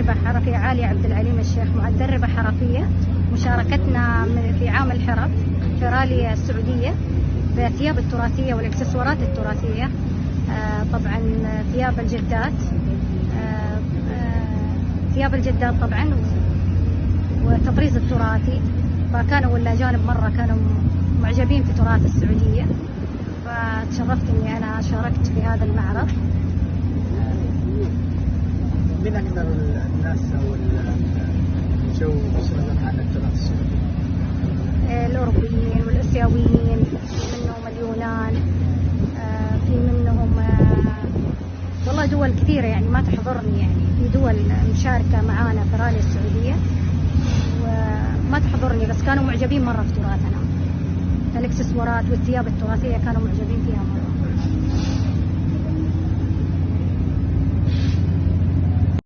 مدربة حرفية عالية عبد العليم الشيخ، مدربة حرفية. مشاركتنا في عام الحرف في رالي السعودية بالثياب التراثية والإكسسوارات التراثية. طبعا ثياب الجدات، ثياب الجدات طبعا، وتطريز التراثي. فكانوا الأجانب مرة كانوا معجبين في تراث السعودية، فتشرفت إني أنا شاركت في هذا المعرض. من أكثر الناس أو جو مسؤولين عن التراث السعودي؟ الأوروبيين والآسيويين، في منهم اليونان، في منهم والله دول كثيرة يعني ما تحضرني، يعني في دول مشاركة معانا في رالي السعودية وما تحضرني، بس كانوا معجبين مرة في تراثنا. الإكسسوارات والثياب التراثية كانوا معجبين فيها مرة.